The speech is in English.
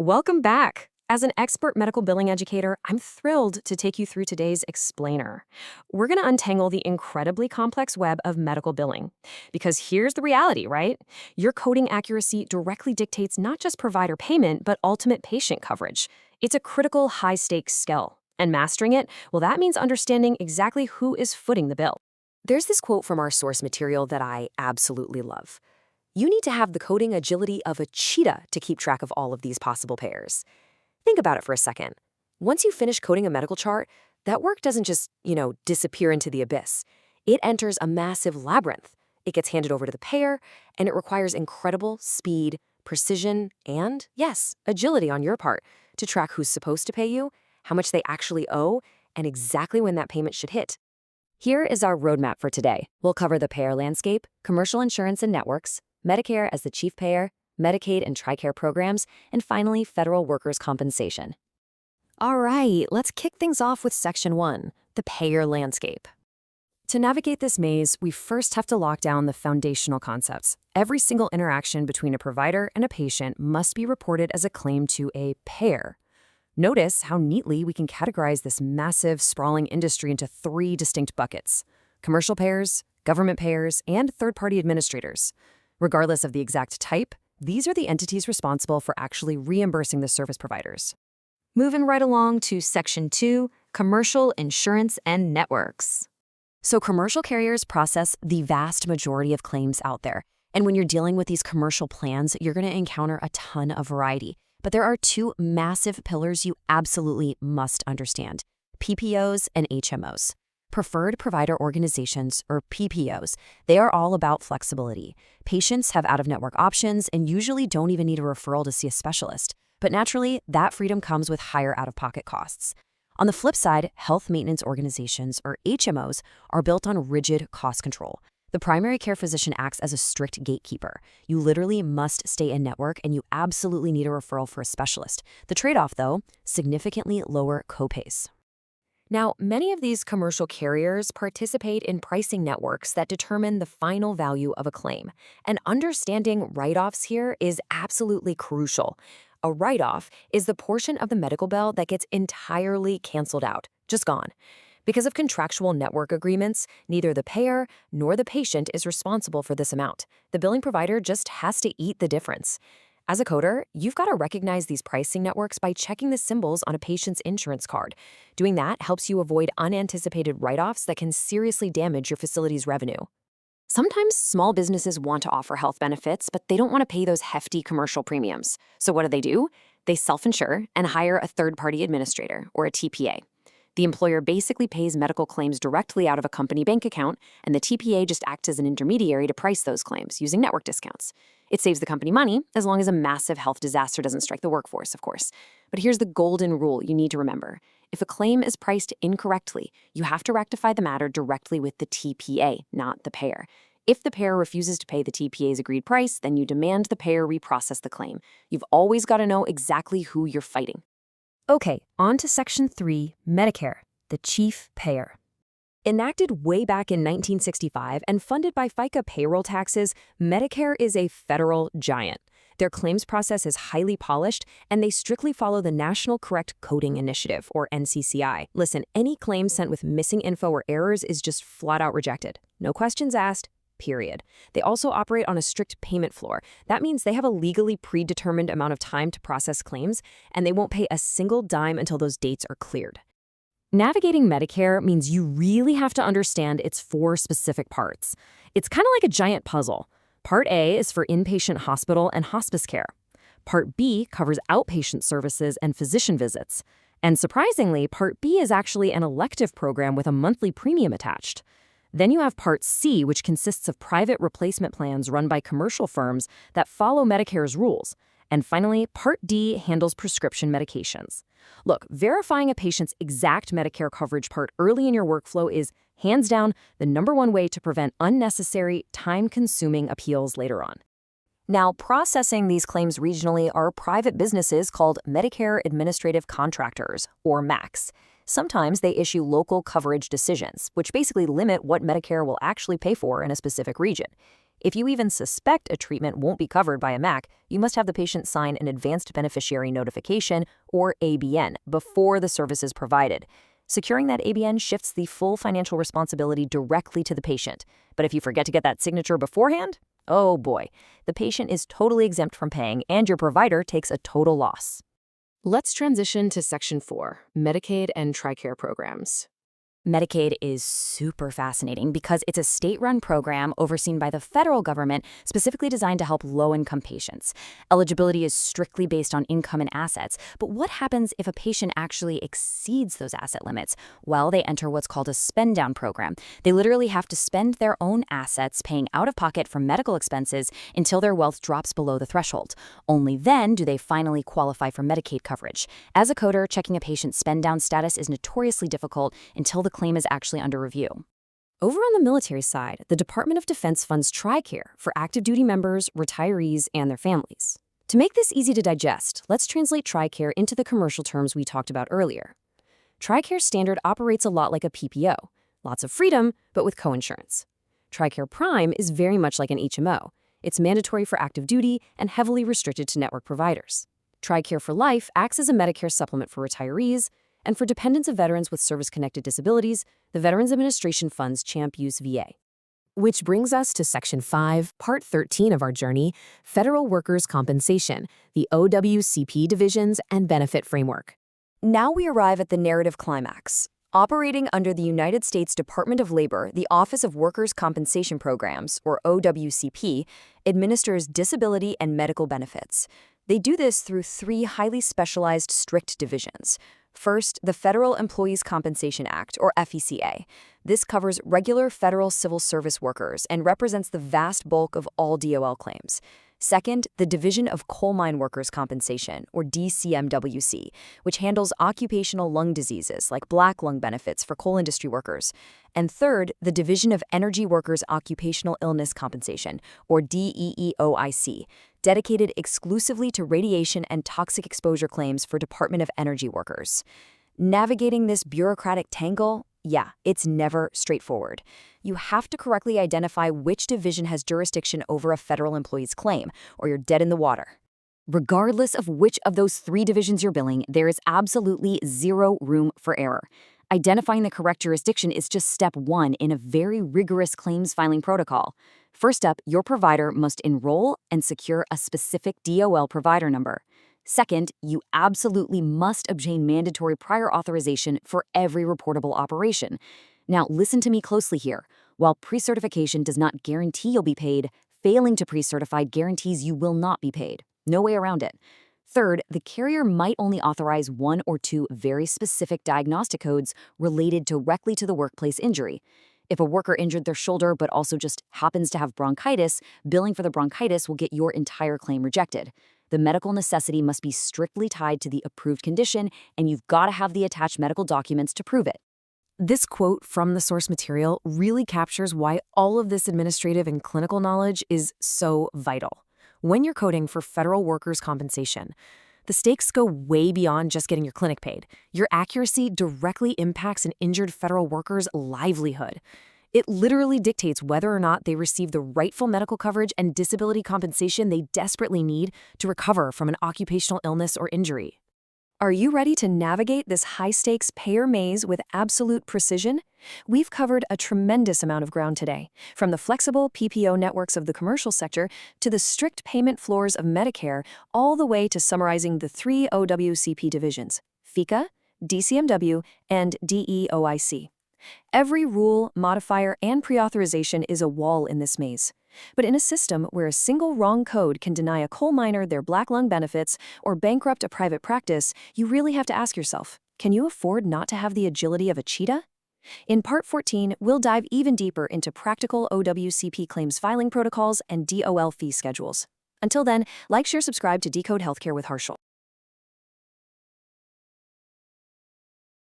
Welcome back. As an expert medical billing educator, I'm thrilled to take you through today's explainer. We're going to untangle the incredibly complex web of medical billing. Because here's the reality, right? Your coding accuracy directly dictates not just provider payment, but ultimate patient coverage. It's a critical, high-stakes skill. And mastering it, well, that means understanding exactly who is footing the bill. There's this quote from our source material that I absolutely love. You need to have the coding agility of a cheetah to keep track of all of these possible pairs. Think about it for a second. Once you finish coding a medical chart, that work doesn't just, disappear into the abyss. It enters a massive labyrinth. It gets handed over to the payer, and it requires incredible speed, precision, and, yes, agility on your part to track who's supposed to pay you, how much they actually owe, and exactly when that payment should hit. Here is our roadmap for today. We'll cover the payer landscape, commercial insurance and networks, Medicare as the chief payer, Medicaid and TRICARE programs, and finally, federal workers' compensation. All right, let's kick things off with Section 1, the payer landscape. To navigate this maze, we first have to lock down the foundational concepts. Every single interaction between a provider and a patient must be reported as a claim to a payer. Notice how neatly we can categorize this massive, sprawling industry into 3 distinct buckets: commercial payers, government payers, and third-party administrators. Regardless of the exact type, these are the entities responsible for actually reimbursing the service providers. Moving right along to Section 2, commercial insurance and networks. So commercial carriers process the vast majority of claims out there. And when you're dealing with these commercial plans, you're going to encounter a ton of variety. But there are 2 massive pillars you absolutely must understand: PPOs and HMOs. Preferred Provider Organizations, or PPOs, they are all about flexibility. Patients have out-of-network options and usually don't even need a referral to see a specialist. But naturally, that freedom comes with higher out-of-pocket costs. On the flip side, health maintenance organizations, or HMOs, are built on rigid cost control. The primary care physician acts as a strict gatekeeper. You literally must stay in network, and you absolutely need a referral for a specialist. The trade-off, though, significantly lower copays. Now, many of these commercial carriers participate in pricing networks that determine the final value of a claim. And understanding write-offs here is absolutely crucial. A write-off is the portion of the medical bill that gets entirely canceled out, just gone. Because of contractual network agreements, neither the payer nor the patient is responsible for this amount. The billing provider just has to eat the difference. As a coder, you've got to recognize these pricing networks by checking the symbols on a patient's insurance card. Doing that helps you avoid unanticipated write-offs that can seriously damage your facility's revenue. Sometimes small businesses want to offer health benefits, but they don't want to pay those hefty commercial premiums. So what do? They self-insure and hire a third-party administrator, or a TPA. The employer basically pays medical claims directly out of a company bank account, and the TPA just acts as an intermediary to price those claims using network discounts. It saves the company money as long as a massive health disaster doesn't strike the workforce, of course. But here's the golden rule you need to remember. If a claim is priced incorrectly, you have to rectify the matter directly with the TPA, not the payer. If the payer refuses to pay the TPA's agreed price, then you demand the payer reprocess the claim. You've always got to know exactly who you're fighting. Okay, on to Section 3, Medicare, the chief payer. Enacted way back in 1965 and funded by FICA payroll taxes, Medicare is a federal giant. Their claims process is highly polished, and they strictly follow the National Correct Coding Initiative, or NCCI. Listen, any claim sent with missing info or errors is just flat out rejected. No questions asked. Period. They also operate on a strict payment floor. That means they have a legally predetermined amount of time to process claims, and they won't pay a single dime until those dates are cleared. Navigating Medicare means you really have to understand its 4 specific parts. It's kind of like a giant puzzle. Part A is for inpatient hospital and hospice care. Part B covers outpatient services and physician visits. And surprisingly, Part B is actually an elective program with a monthly premium attached. Then you have Part C, which consists of private replacement plans run by commercial firms that follow Medicare's rules. And finally, Part D handles prescription medications. Look, verifying a patient's exact Medicare coverage part early in your workflow is, hands down, the #1 way to prevent unnecessary, time-consuming appeals later on. Now, processing these claims regionally are private businesses called Medicare Administrative Contractors, or MACs. Sometimes they issue local coverage decisions, which basically limit what Medicare will actually pay for in a specific region. If you even suspect a treatment won't be covered by a MAC, you must have the patient sign an Advanced Beneficiary Notification, or ABN, before the service is provided. Securing that ABN shifts the full financial responsibility directly to the patient. But if you forget to get that signature beforehand, oh boy, the patient is totally exempt from paying and your provider takes a total loss. Let's transition to Section 4, Medicaid and TRICARE programs. Medicaid is super fascinating because it's a state-run program overseen by the federal government specifically designed to help low-income patients. Eligibility is strictly based on income and assets, but what happens if a patient actually exceeds those asset limits? Well, they enter what's called a spend-down program. They literally have to spend their own assets paying out-of-pocket for medical expenses until their wealth drops below the threshold. Only then do they finally qualify for Medicaid coverage. As a coder, checking a patient's spend-down status is notoriously difficult until the claim is actually under review. Over on the military side, the Department of Defense funds TRICARE for active duty members, retirees, and their families. To make this easy to digest, let's translate TRICARE into the commercial terms we talked about earlier. TRICARE standard operates a lot like a PPO. Lots of freedom, but with coinsurance. TRICARE Prime is very much like an HMO. It's mandatory for active duty and heavily restricted to network providers. TRICARE for Life acts as a Medicare supplement for retirees, and for dependents of veterans with service-connected disabilities, the Veterans Administration funds CHAMP Use VA. Which brings us to Section 5, Part 13 of our journey, Federal Workers' Compensation, the OWCP divisions and benefit framework. Now we arrive at the narrative climax. Operating under the United States Department of Labor, the Office of Workers' Compensation Programs, or OWCP, administers disability and medical benefits. They do this through three highly specialized strict divisions. First, the Federal Employees Compensation Act, or FECA. This covers regular federal civil service workers and represents the vast bulk of all DOL claims. Second, the Division of Coal Mine Workers' Compensation, or DCMWC, which handles occupational lung diseases like black lung benefits for coal industry workers. And third, the Division of Energy Workers' Occupational Illness Compensation, or DEEOIC, dedicated exclusively to radiation and toxic exposure claims for Department of Energy workers. Navigating this bureaucratic tangle? Yeah, it's never straightforward. You have to correctly identify which division has jurisdiction over a federal employee's claim, or you're dead in the water. Regardless of which of those three divisions you're billing, there is absolutely zero room for error. Identifying the correct jurisdiction is just step one in a very rigorous claims filing protocol. First up, your provider must enroll and secure a specific DOL provider number. Second, you absolutely must obtain mandatory prior authorization for every reportable operation. Now, listen to me closely here. While pre-certification does not guarantee you'll be paid, failing to pre-certify guarantees you will not be paid. No way around it. Third, the carrier might only authorize one or two very specific diagnostic codes related directly to the workplace injury. If a worker injured their shoulder but also just happens to have bronchitis, billing for the bronchitis will get your entire claim rejected. The medical necessity must be strictly tied to the approved condition, and you've got to have the attached medical documents to prove it. This quote from the source material really captures why all of this administrative and clinical knowledge is so vital. When you're coding for federal workers' compensation, the stakes go way beyond just getting your clinic paid. Your accuracy directly impacts an injured federal worker's livelihood. It literally dictates whether or not they receive the rightful medical coverage and disability compensation they desperately need to recover from an occupational illness or injury. Are you ready to navigate this high-stakes payer maze with absolute precision? We've covered a tremendous amount of ground today, from the flexible PPO networks of the commercial sector to the strict payment floors of Medicare, all the way to summarizing the three OWCP divisions: FECA, DCMW, and DEOIC. Every rule, modifier, and pre-authorization is a wall in this maze. But in a system where a single wrong code can deny a coal miner their black lung benefits or bankrupt a private practice, you really have to ask yourself, can you afford not to have the agility of a cheetah? In Part 14, we'll dive even deeper into practical OWCP claims filing protocols and DOL fee schedules. Until then, like, share, subscribe to Decode Healthcare with Harshal.